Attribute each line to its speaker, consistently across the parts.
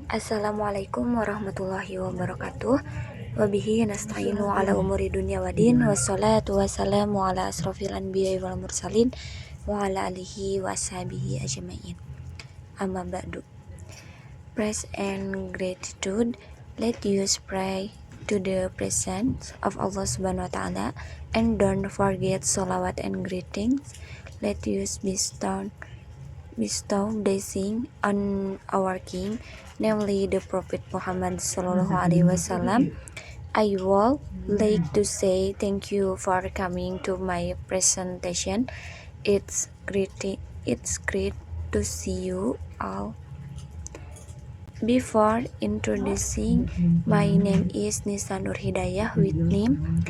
Speaker 1: Assalamualaikum warahmatullahi wabarakatuh. Wabihi nasta'inu ala umuri dunya wadin. Wassalatu wassalamu ala asrofil anbiya wal mursalin wa ala alihi wa ashabihi ajma'in. Amma ba'du. Praise and gratitude, let us pray to the presence of Allah subhanahu wa ta'ala, and don't forget salawat and greetings. Let us bestow blessing on our King, namely the Prophet Muhammad sallallahu alaihi wasallam. I would like to say thank you for coming to my presentation. It's great to see you all. Before introducing, my name is Nisa Nur Hidayah with name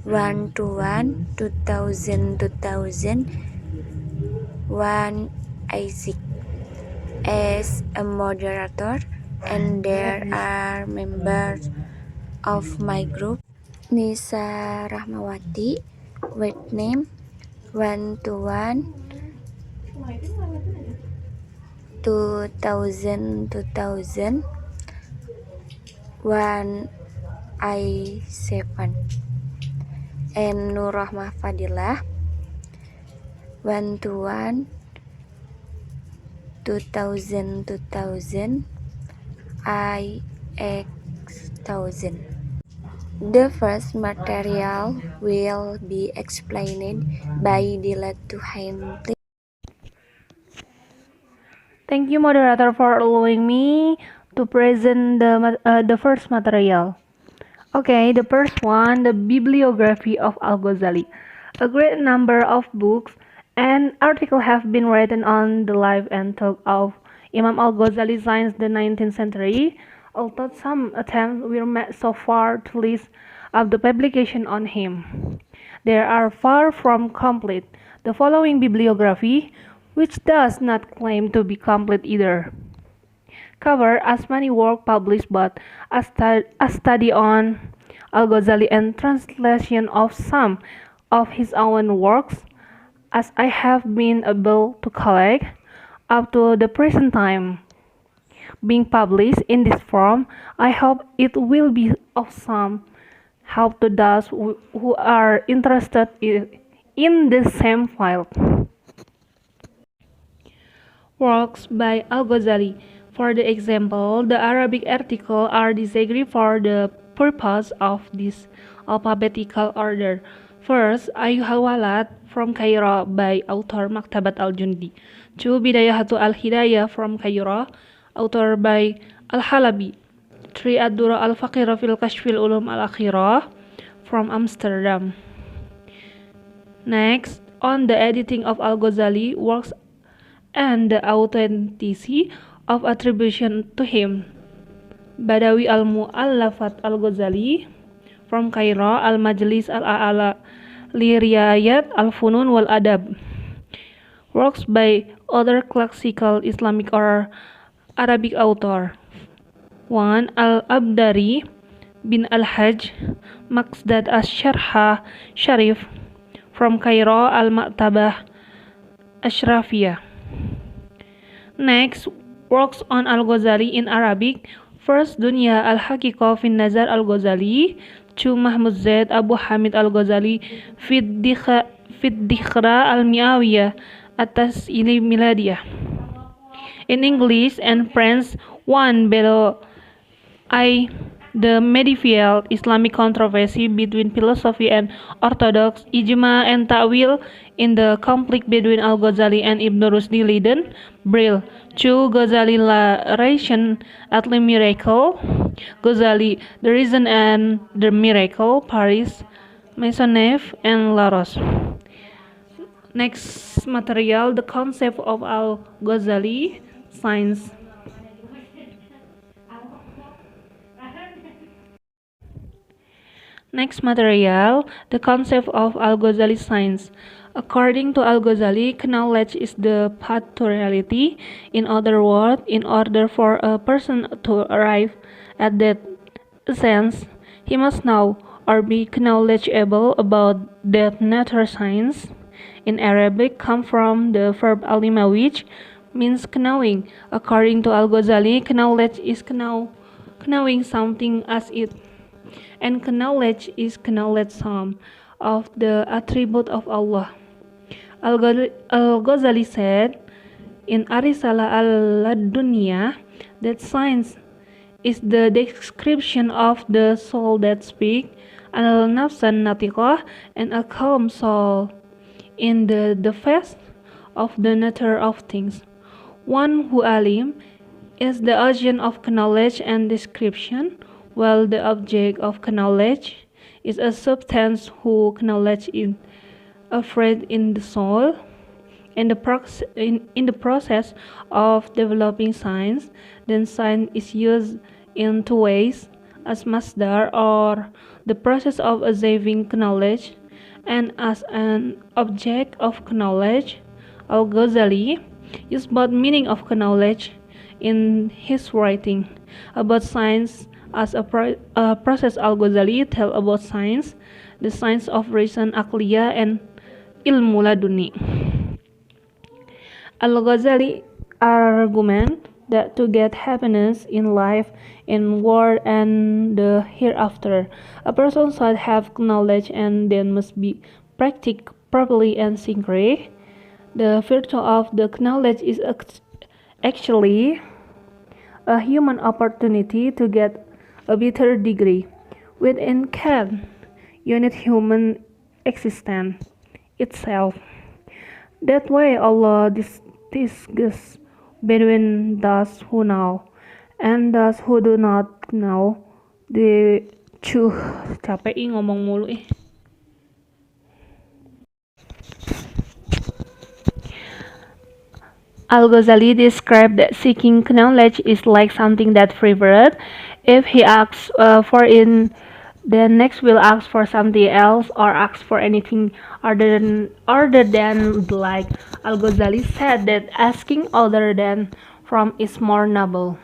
Speaker 1: 121 2000 1 Isaac as a moderator, and there are members of my group: Nisa Rahmawati with name 121 2000 1 I7, and Nur Rahmah Fadilah 121 2000 I X1000. The first material will be explained by Dilat Tuhaim.
Speaker 2: Thank you, moderator, for allowing me to present the first material. Okay, the first one, the bibliography of Al-Ghazali. A great number of books and articles have been written on the life and thought of Imam Al-Ghazali since the 19th century, although some attempts were made so far to list up the publication on him. They are far from complete. The following bibliography, which does not claim to be complete either, cover as many works published, but a study on Al-Ghazali and translation of some of his own works as I have been able to collect up to the present time. Being published in this form, I hope it will be of some help to those who are interested in the same field. Works by Al-Ghazali. For the example, the Arabic articles are disagreed for the purpose of this alphabetical order. First, Ayyuhal Walad from Cairo by author Maktabat Al-Jundi. 2. Bidayahatu Al-Hidayah from Cairo, author by Al-Halabi. 3. Ad-Dura Al-Faqira fil Kashfil Ulum Al-Akhirah from Amsterdam. Next, on the editing of Al-Ghazali works and the authenticity of attribution to him. Badawi Al-Mu'allafat Al-Ghazali from Cairo, Al-Majlis Al-A'la li Riayat Al-Funun wal Adab. Works by other classical Islamic or Arabic author. 1. Al-Abdari bin Al-Hajj Maqsad Ash-Sharha Sharif from Cairo, Al-Maktabah Ashrafiyah. Next, works on Al-Ghazali in Arabic. First, Dunya Al-Haqiqah fin Nazar Al-Ghazali. 2. Mahmud Zaid Abu Hamid Al-Ghazali Fid Dikhra Al-Mi'awiyah Atas Ili Miladiyah. In English and French, 1. Below the medieval Islamic controversy between philosophy and orthodox, ijma and ta'wil in the conflict between Al-Ghazali and Ibn Rusdi, Leiden, Brill. 2. Ghazali La Ration at Le Miracle, Ghazali, The Reason and the Miracle, Paris, Maisonneuve and Laros. Next material, the concept of Al-Ghazali science. Next material, the concept of Al-Ghazali science. According to Al-Ghazali, knowledge is the path to reality. In other words, in order for a person to arrive at that essence, he must know or be knowledgeable about that nature science. In Arabic, come from the verb alima, which means knowing. According to Al-Ghazali, knowledge is knowing something as it, and knowledge is knowledge some of the attribute of Allah. Al-Ghazali said in Arisalah al-Dunya that science is the description of the soul that speaks, al-nafsan natiqah, and a calm soul in the face of the nature of things. One who alim is the agent of knowledge and description, while the object of knowledge is a substance whose knowledge is afraid in the soul. In the process of developing science, then science is used in two ways: as masdar, or the process of achieving knowledge, and as an object of knowledge. Al-Ghazali used both meaning of knowledge in his writing about science as a process. Al-Ghazali tell about science, the science of reason aqliyah and ilmu laduni. Al-Ghazali argument that to get happiness in life, in world, and the hereafter, a person should have knowledge and then must be practiced properly and sincere. The virtue of the knowledge is actually a human opportunity to get a better degree. Within can unit human existence itself. That way Allah distinguishes between those who know and those who do not know. Capek ngomong mulu Al-Ghazali described that seeking knowledge is like something that favored. If he asks for it, then next will ask for something else or ask for anything other than like. Al-Ghazali said that asking other than from is more noble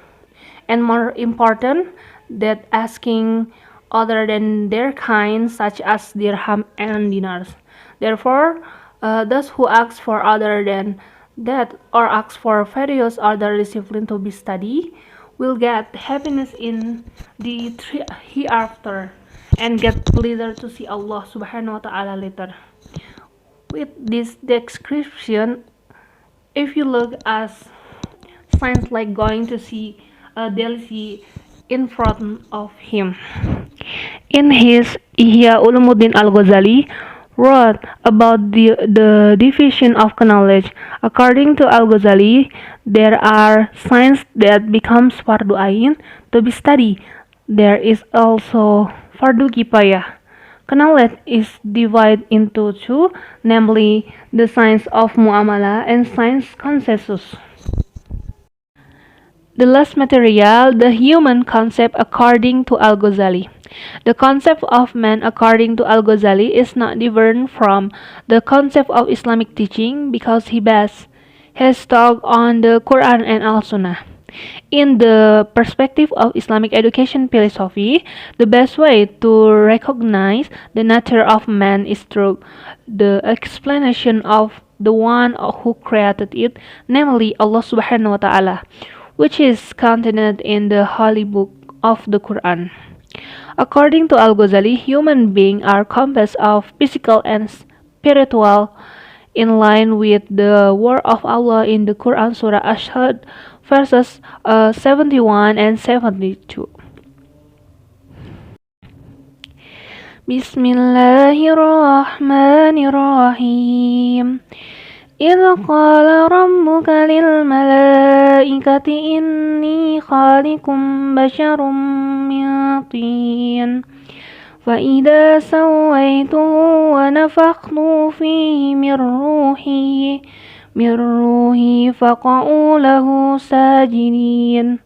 Speaker 2: and more important than asking other than their kind, such as dirham and dinars. Therefore, those who ask for other than that or ask for various other discipline to be studied will get happiness in the hereafter and get pleasure to see Allah subhanahu wa ta'ala later. With this description, if you look as science like going to see a delicacy in front of him. In his Ihya Ulumuddin Al-Ghazali wrote about the division of knowledge. According to Al-Ghazali, there are science that becomes fardu ain to be studied. There is also fardu kifayah. Knowledge is divided into two, namely the science of muamalah and science consensus. The last material, the human concept according to Al-Ghazali. The concept of man according to Al-Ghazali is not different from the concept of Islamic teaching because he bases his talk on the Quran and Al-Sunnah. In the perspective of Islamic education philosophy, the best way to recognize the nature of man is through the explanation of the one who created it, namely Allah subhanahu wa ta'ala, which is contained in the holy book of the Quran. According to Al-Ghazali, human beings are composed of physical and spiritual in line with the word of Allah in the Quran Surah Ash-Shad verses 71 and 72. Bismillahirrahmanirrahim. إذ قال ربك للملائكة إني خالق بشر من طين فإذا سويته ونفخت فيه من روحي فقعوا له ساجدين.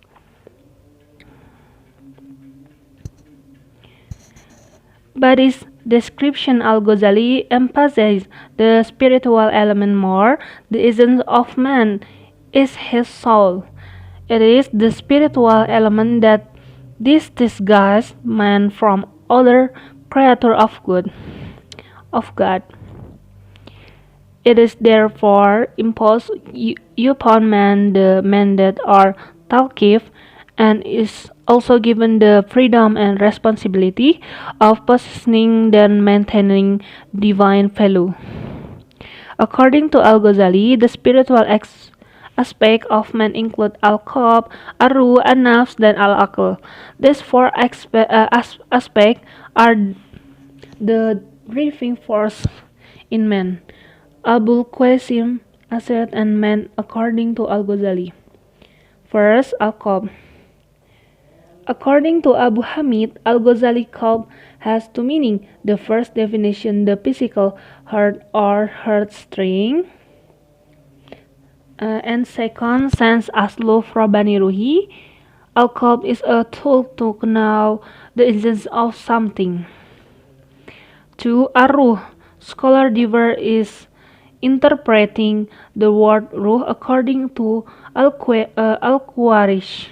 Speaker 2: But this description Al-Ghazali emphasizes the spiritual element more. The essence of man is his soul. It is the spiritual element that distinguishes man from other creature of God. It is therefore imposed upon man the mandate or talqif, and is also given the freedom and responsibility of possessing and maintaining divine value. According to Al-Ghazali, the spiritual aspect of man include al-qalb, ar-ruh, an-nafs, dan al-aql. These four aspects are the driving force in man. Abul Qasim asserted and man according to Al-Ghazali. First, al-qalb. According to Abu Hamid, Al-Ghazali, qalb has two meanings. The first definition, the physical heart or heartstring, and second, sense aslu frabani ruhi. Al-qalb is a tool to know the essence of something. Two, ar-ruh. Scholar Diver is interpreting the word ruh according to Al-Qawarish.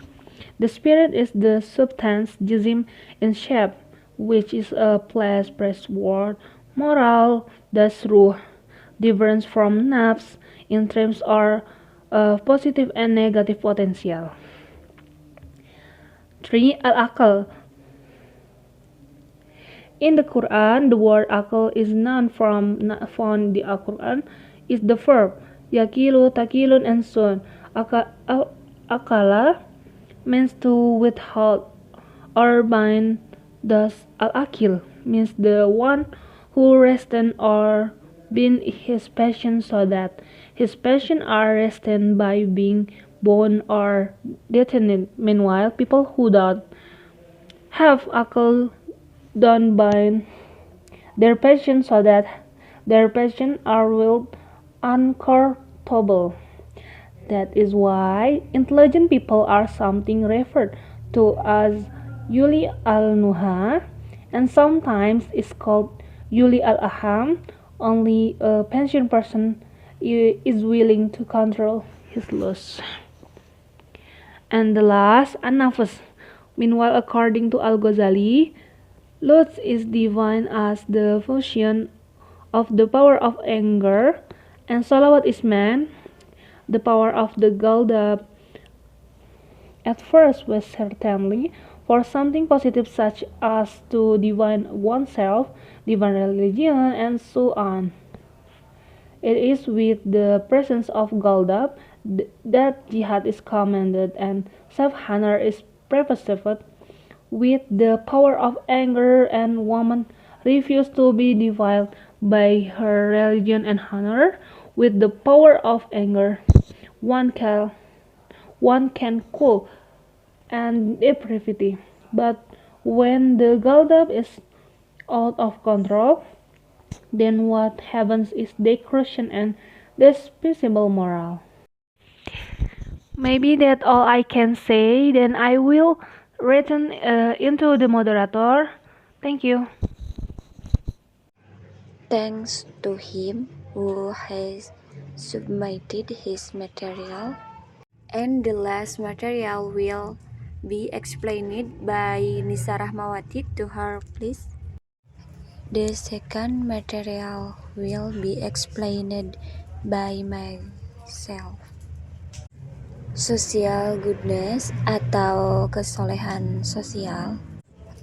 Speaker 2: The spirit is the substance jism in shape, which is a place, press word, moral, thus ruh, difference from nafs in terms of positive and negative potential. 3. Al-Aql. In the Quran, the word akal is known from found the Quran is the verb yakilu, takilun, and so on. Akala means to withhold or bind. Thus, al-akil means the one who restrains or bind his passion so that his passion are restrained by being bound or detained. Meanwhile, people who don't have akal don't bind their passion so that their passion are will uncontrollable. That is why intelligent people are something referred to as Yuli al-Nuha, and sometimes is called Yuli al-Aham. Only a pensioned person is willing to control his lust. And the last, an-nafs. Meanwhile, according to Al-Ghazali, lust is defined as the fusion of the power of anger, and salawat is man, the power of the ghadab. At first was certainly for something positive such as to divine oneself, divine religion, and so on. It is with the presence of ghadab that jihad is commanded and self-honor is perceived. With the power of anger, and woman refused to be defiled by her religion and honor. With the power of anger, one can cool and depravity. But when the ghadab is out of control, then what happens is degradation and despicable moral. Maybe that's all I can say. Then I will return into the moderator. Thank you.
Speaker 1: Thanks to him who has submitted his material. And the last material will be explained by Nisa Rahmawati. To her, please. The second material will be explained by myself. Social goodness atau kesolehan sosial.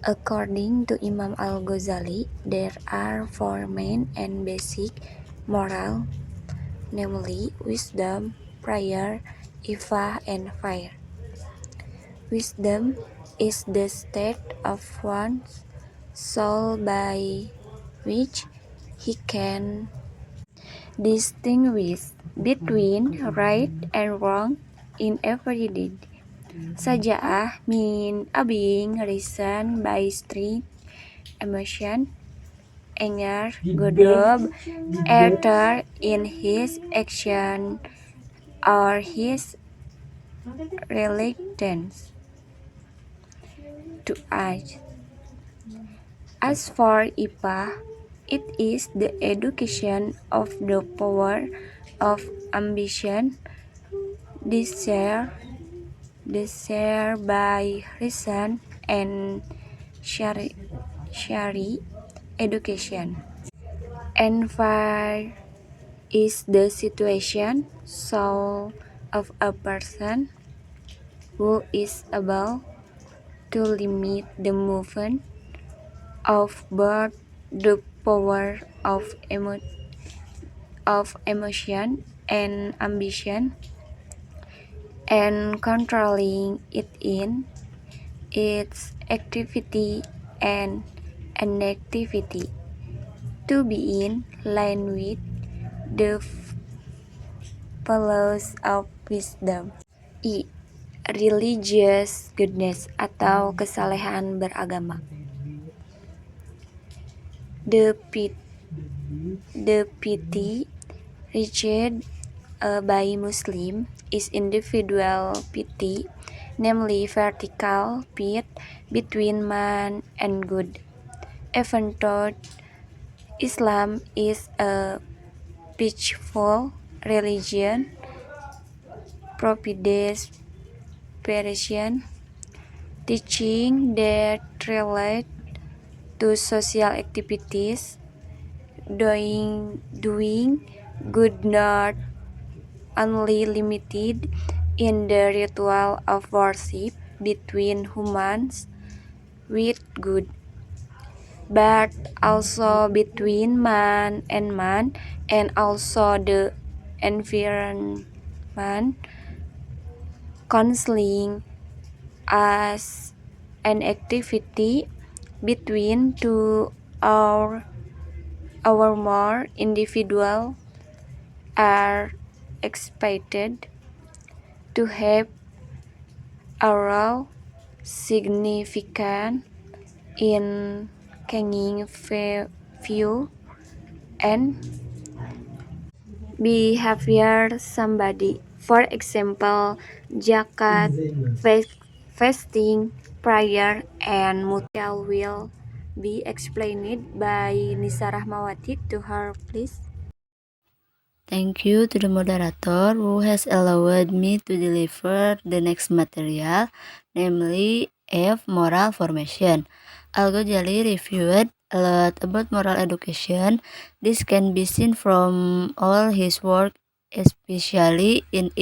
Speaker 1: According to Imam Al-Ghazali, there are four main and basic moral, namely wisdom, prayer, ifah, and fire. Wisdom is the state of one's soul by which he can distinguish between right and wrong in every deed. Saja'ah mean a being reasoned by strict emotion, anger, ghadab, either in his action or his reluctance to act. As for Ipa, it is the education of the power of ambition, desire by reason, and shari education. And fire is the situation soul of a person who is able to limit the movement of both the power of emotion and ambition, and controlling it in its activity and inactivity to be in line with the follows of wisdom. I. Religious goodness atau kesalehan beragama. The piety reached by Muslim is individual piety, namely vertical piety between man and good. Even though Islam is a peaceful religion, provides Persian teaching that relate to social activities, doing good not only limited in the ritual of worship between humans with good, but also between man, and also the environment, counseling as an activity between two or more individuals are expected to have a role significant in gaining view and behavior somebody. For example, zakat, fasting, prayer, and mutal will be explained by Nisa Rahmawati. To her, please.
Speaker 3: Thank you to the moderator who has allowed me to deliver the next material, namely F. Moral Formation. Al-Ghazali reviewed a lot about moral education. This can be seen from all his work, especially in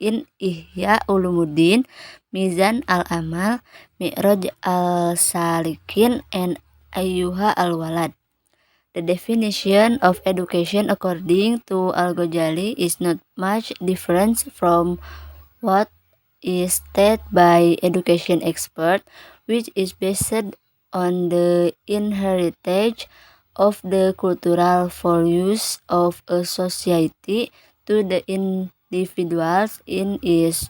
Speaker 3: Ihya Ulumuddin, Mizan al-Amal, Mi'raj al-Salikin, and Ayyuha al-Walad. The definition of education according to Al-Ghazali is not much different from what is stated by education expert, which is based on the inheritance of the cultural values of a society to the individuals in it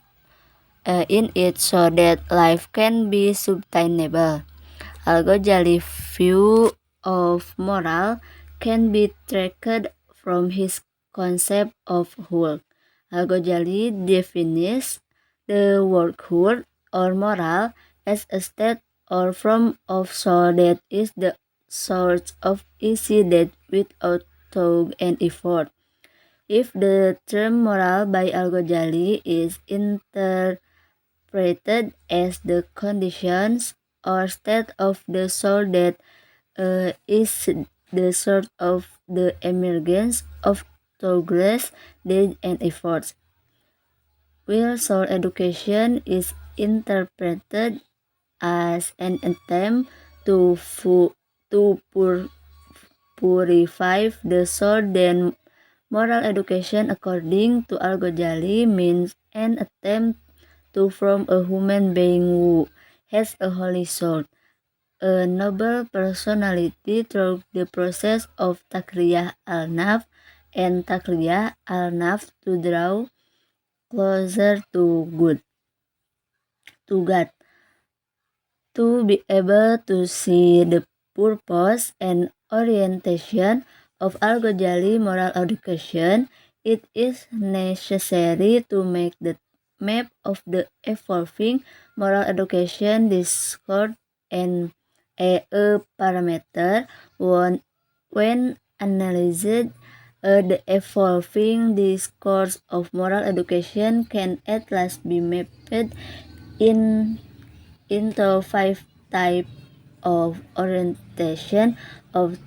Speaker 3: so that life can be sustainable. Al-Ghazali's view of moral can be tracked from his concept of whole. Al-Ghazali defines the word whole or moral as a state or form of soul that is the source of easy that without thought and effort. If the term moral by Al-Ghazali is interpreted as the conditions or state of the soul that is the source of the emergence of progress, deeds, and efforts. While soul education is interpreted as an attempt to purify the soul, then moral education, according to Al-Ghazali, means an attempt to form a human being who has a holy soul, a noble personality through the process of takriyah al-naf and takriyah al-naf to draw closer to God. To be able to see the purpose and orientation of Al-Ghazali moral education, it is necessary to make the map of the evolving moral education discourse and a parameter when analyzed. The evolving discourse of moral education can at last be mapped in into 5 types of orientation of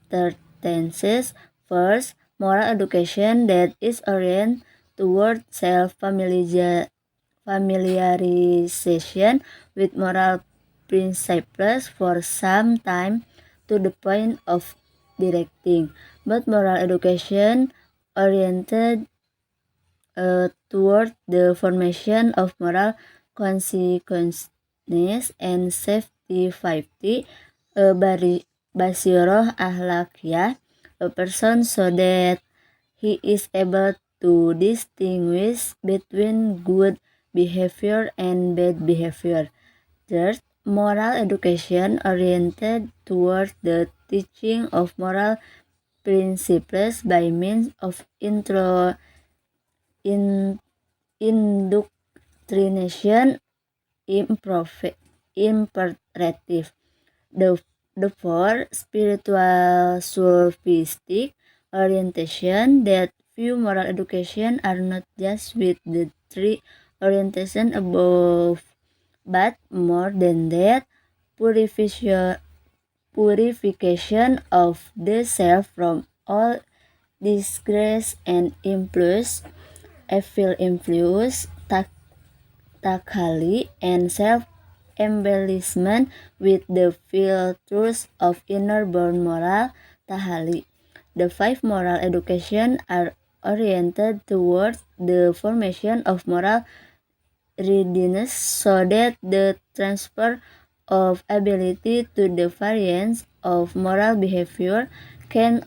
Speaker 3: tendencies. First, moral education that is oriented toward self-familiarization with moral principles for some time to the point of directing, but moral education oriented toward the formation of moral consequences and safety 50 basiroh ahlakiyah a person so that he is able to distinguish between good behavior and bad behavior. Third, moral education oriented toward the teaching of moral principles by means of indoctrination imperative. The, the fourth, spiritual sophistic orientation that view moral education are not just with the three orientation above, but more than that, purification of the self from all disgrace and influence, evil influence, takhali, and self-embellishment with the filters of inner-born moral tahali. The five moral education are oriented towards the formation of moral readiness so that the transfer of ability to the variance of moral behavior can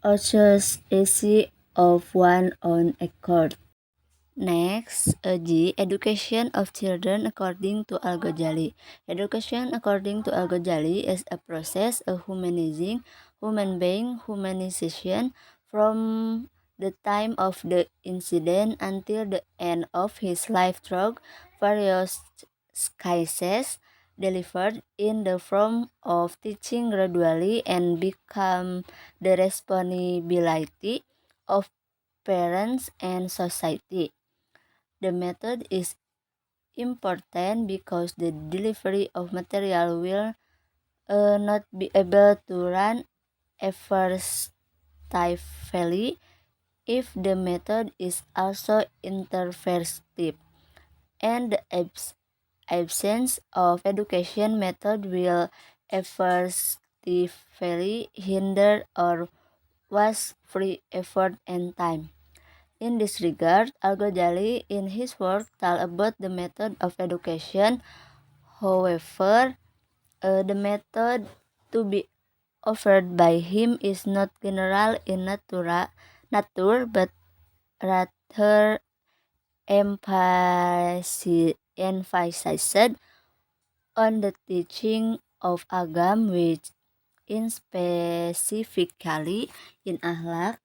Speaker 3: occur easy of one own accord. Next, G. Education of children according to Al-Ghazali. Education according to Al-Ghazali is a process of humanizing human being, humanization from the time of the incident until the end of his life through various cases delivered in the form of teaching gradually and become the responsibility of parents and society. The method is important because the delivery of material will not be able to run effectively if the method is also interpretive, and the absence of education method will effectively hinder or waste free effort and time. In this regard, Al-Ghazali in his work talks about the method of education. However, the method to be offered by him is not general in nature, but rather emphasized on the teaching of Agam, which in specifically in Ahlak,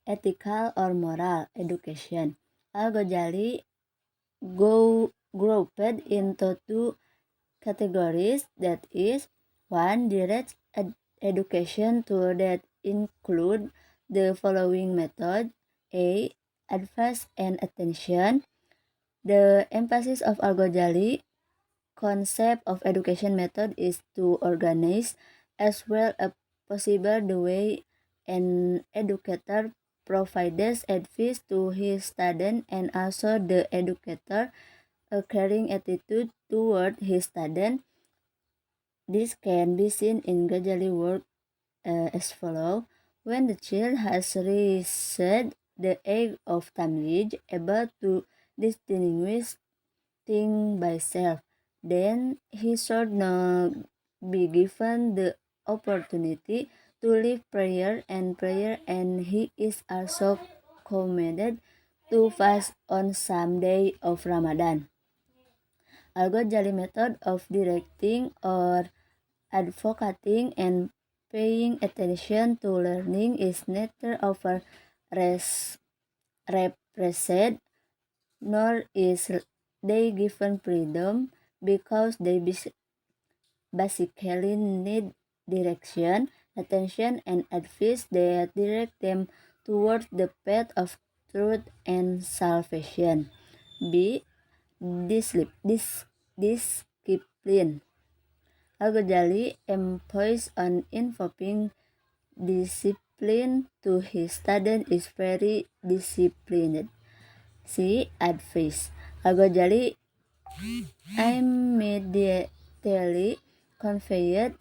Speaker 3: ethical or moral education. Al-Ghazali grouped into two categories, that is, one, direct education tool that include the following method. A. Advice and attention. The emphasis of Al-Ghazali concept of education method is to organize as well as possible the way an educator provides advice to his student and also the educator a caring attitude toward his student. This can be seen in Ghazali work as follows. When the child has reached the age of tamyiz, able to distinguish things by self, then he should not be given the opportunity to leave prayer, and he is also commanded to fast on some day of Ramadan. Al-Ghazali method of directing or advocating and paying attention to learning is neither over repressed nor is they given freedom, because they basically need direction, attention, and advice that direct them towards the path of truth and salvation. B. Discipline. Al-Ghazali emphasis on involving discipline to his student is very disciplined. C. Advice. Al-Ghazali immediately conveyed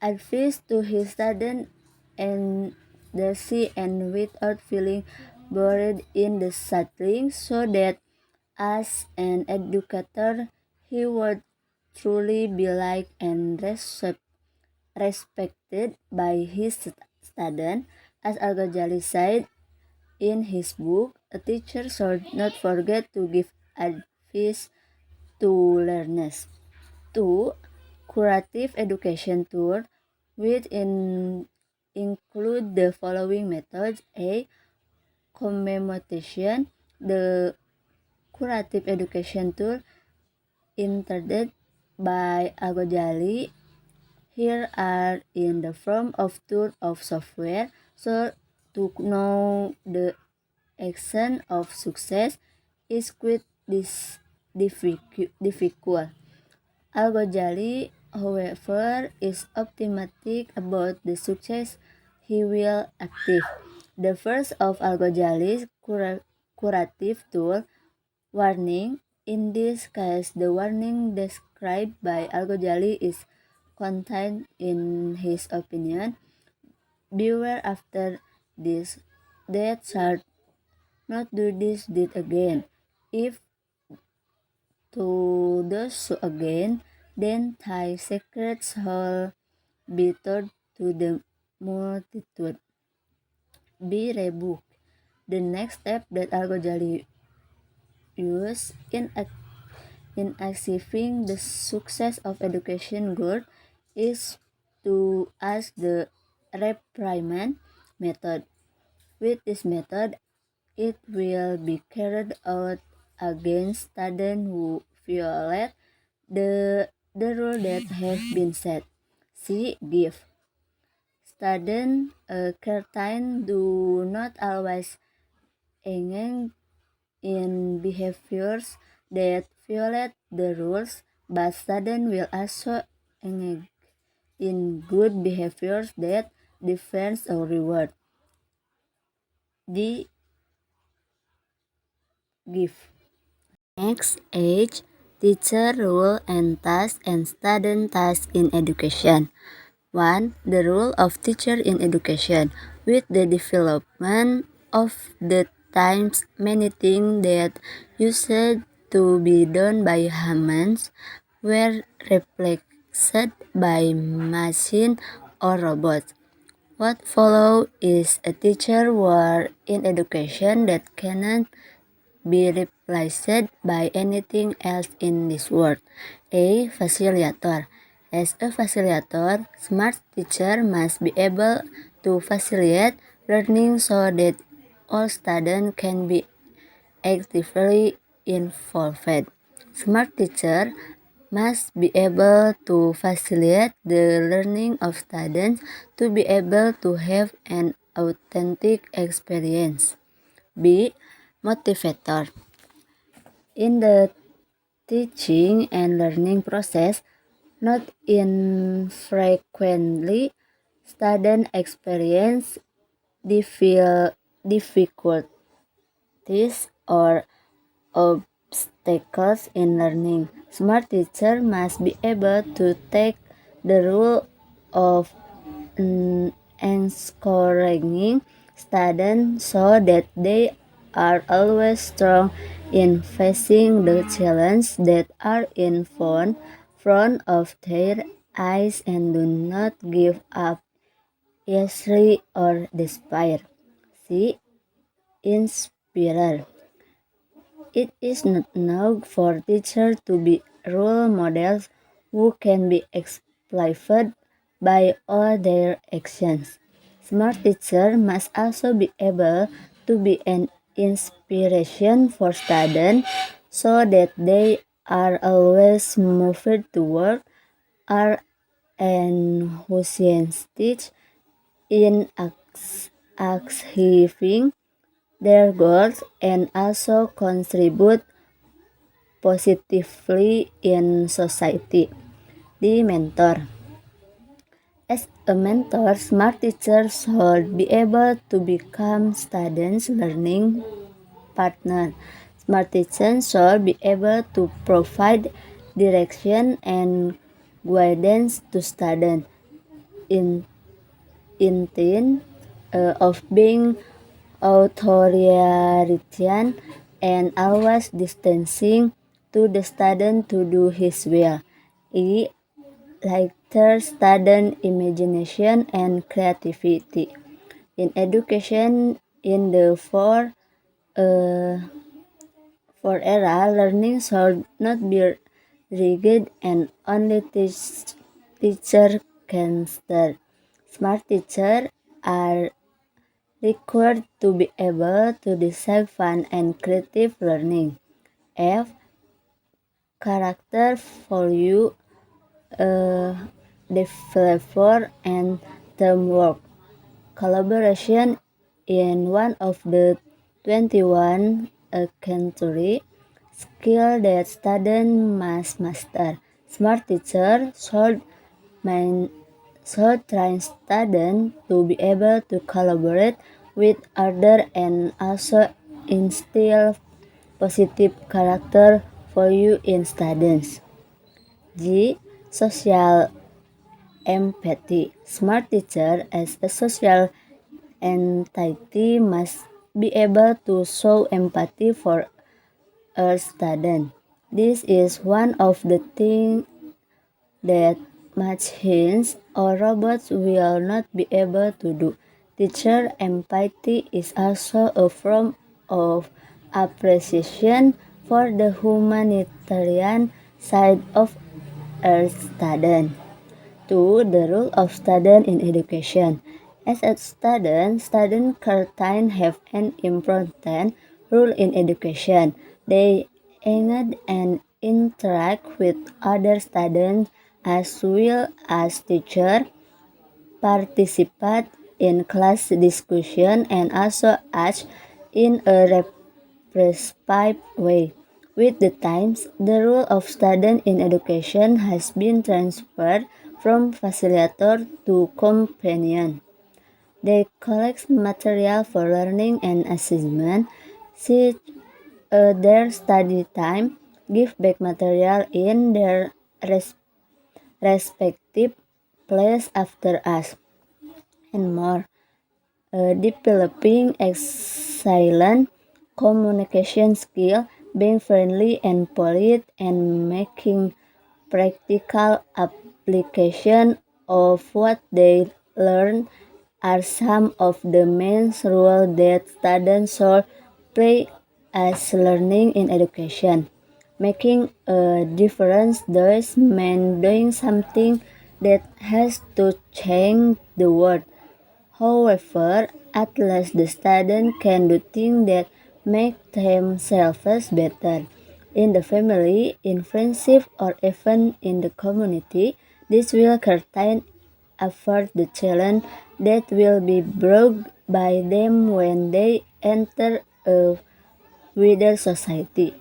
Speaker 3: advice to his student and the sea and without feeling buried in the settling, so that as an educator he would truly be liked and respected by his student. As Al-Ghazali said in his book, a teacher should not forget to give advice to learners. 2. Curative education tool, which include the following methods. A. Commemoration. The curative education tool intended by Al-Ghazali here are in the form of tool of software. So to know the extent of success is quite difficult. Al-Ghazali, however, is optimistic about the success he will achieve. The first of Al-Ghazali's curative tool, warning. In this case, the warning described by Al-Ghazali is contained in his opinion. Beware after this, that shall not do this deed again. If to do so again, then thy secrets shall be told to the multitude. Be rebuke. The next step that Al-Ghazali used in achieving the success of education goal is to ask the reprimand method. With this method, it will be carried out against students who violate the rule that have been set. C. Give. Students certain do not always engage in behaviors that violate the rules, but students will also engage in good behaviors that defend or reward. D. Give. Next, age, teacher role and task and student task in education. 1. The role of teacher in education. With the development of the times, many things that used to be done by humans were replaced by machine or robots. What follow is a teacher role in education that cannot be replaced by anything else in this world. A. Facilitator. As a facilitator, smart teacher must be able to facilitate learning so that all students can be actively involved. Smart teacher must be able to facilitate the learning of students to be able to have an authentic experience. B. Motivator. In the teaching and learning process, not infrequently, students experience difficulties or obstacles in learning. Smart teacher must be able to take the role of encouraging students so that they are always strong in facing the challenges that are in front of their eyes and do not give up easily or despair. C. Inspirer. It is not enough for teachers to be role models who can be exploited by all their actions. Smart teachers must also be able to be an inspiration for students so that they are always moved to work, are enthusiastic in achieving their goals, and also contribute positively in society. The mentor. As a mentor, smart teachers should be able to become students' learning partner. Smart teachers should be able to provide direction and guidance to students in intent of being authoritarian and always distancing to the student to do his will. It later student imagination and creativity. In education in the uh, four era, learning should not be rigid and only teacher can start. Smart teachers are required to be able to design fun and creative learning. F. Character for you, developer and teamwork. Collaboration in one of the 21 century skill that students must master. Smart teacher should train students to be able to collaborate with others and also instill positive character for you in students. G. Social empathy. Smart teacher as a social entity must be able to show empathy for a student. This is one of the things that machines or robots will not be able to do. Teacher empathy is also a form of appreciation for the humanitarian side of a student. 2. The role of student in education. As a student, students can have an important role in education. They engage and interact with other students as well as teachers, participate in class discussion, and also act in a prescribed way. With the times, the role of student in education has been transferred from facilitator to companion. They collect material for learning and assessment, see their study time, give back material in their respective place after us, and more. Developing excellent communication skill, being friendly and polite, and making practical application of what they learn are some of the main roles that students should play as learning in education. Making a difference does mean doing something that has to change the world. However, at least the student can do things that make themselves better. In the family, in friendship, or even in the community, this will contain effort the challenge that will be brought by them when they enter a wider society.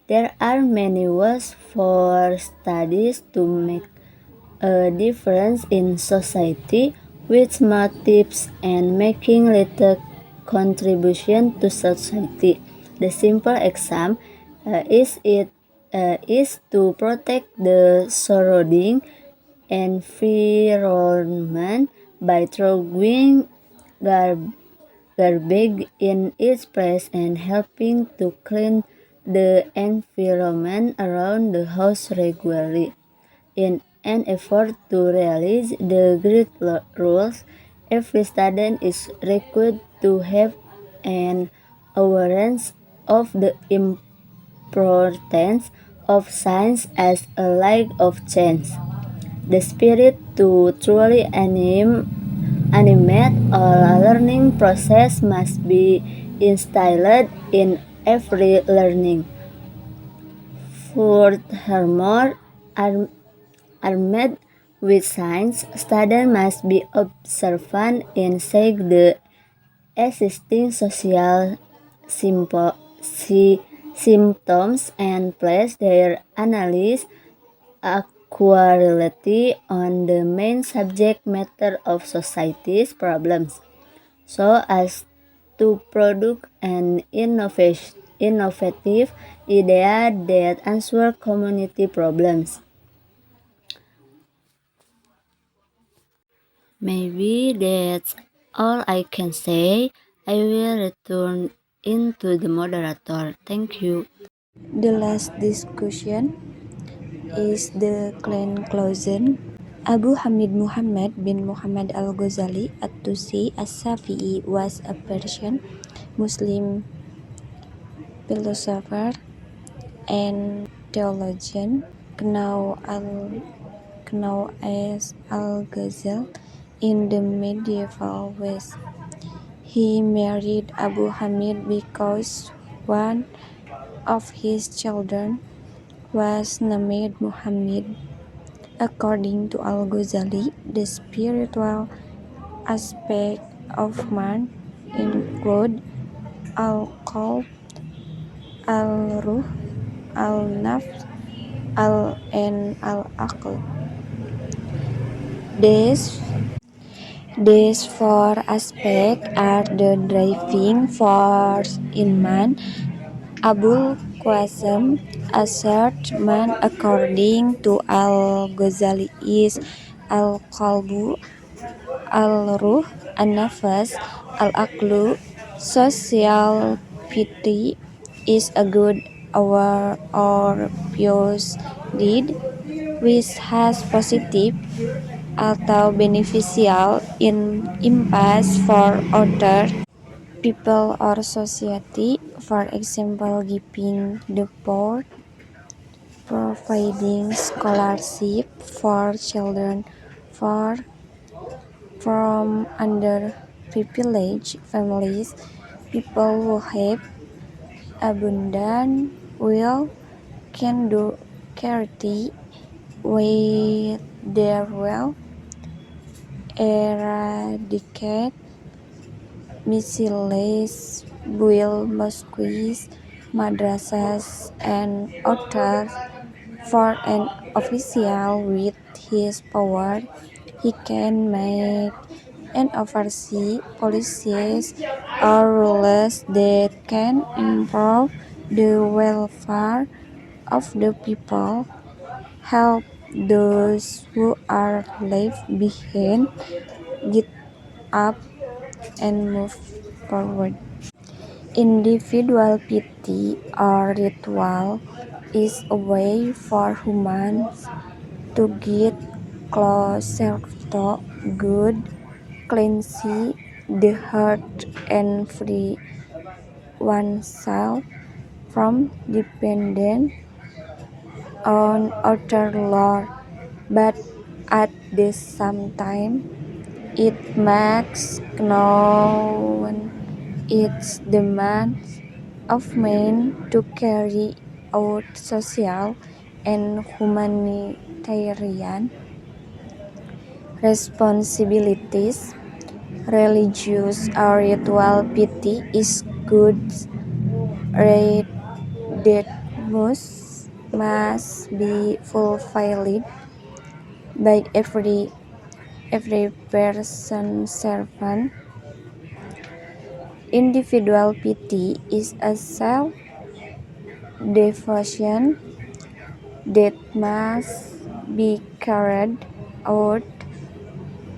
Speaker 3: There are many ways for studies to make a difference in society with smart tips and making little contribution to society. The simple exam is to protect the surrounding environment by throwing gar- garbage in its place and helping to clean the environment around the house regularly. In an effort to realize the great rules, every student is required to have an awareness of the importance of science as a light of change. The spirit to truly animate a learning process must be instilled in every learning. Furthermore, armed with science, students must be observant in seeing the existing social symptoms and place their analysis quality on the main subject matter of society's problems, so as to produce an innovative idea that answer community problems. Maybe that's all I can say. I will return into the moderator. Thank you.
Speaker 1: The last discussion is the conclusion. Abu Hamid Muhammad bin Muhammad al-Ghazali at-Tusi as-Safi'i was a Persian Muslim philosopher and theologian known as Al-Ghazal in the medieval West. He married Abu Hamid because one of his children was named Muhammad. According to Al-Ghazali, the spiritual aspect of man include al-qalb, al-ruh, al-nafs, and al-aql. These four aspects are the driving force in man. Abul Qasim asserts man according to Al-Ghazali is al-qalbu, al-ruh, an-nafas, al-aqlu. Social piety is a good or pious deed which has positive atau beneficial impact for other people or society. For example, giving the poor, providing scholarship for children from underprivileged families, people who have abundant wealth can do charity with their wealth, eradicate miscellaneous, build mosques, madrasas, and others. For an official with his power, he can make and oversee policies or rules that can improve the welfare of the people, help those who are left behind get up and move forward. Individual piety or ritual is a way for humans to get closer to God, cleanse the heart, and free oneself from dependence on other Lord. But at the same time, it makes known its demands of men to carry out social and humanitarian responsibilities. Religious or ritual piety is good right that must be fulfilled by every person servant. Individual piety is a self-devotion that must be carried out.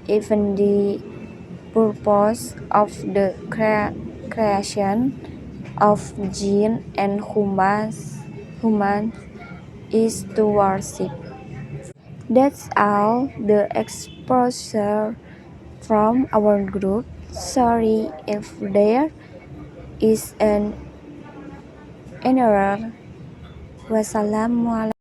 Speaker 1: Even the purpose of the creation of jinn and humans is to worship. That's all the exposure from our group. Sorry if there is an error. Wassalamualaikum.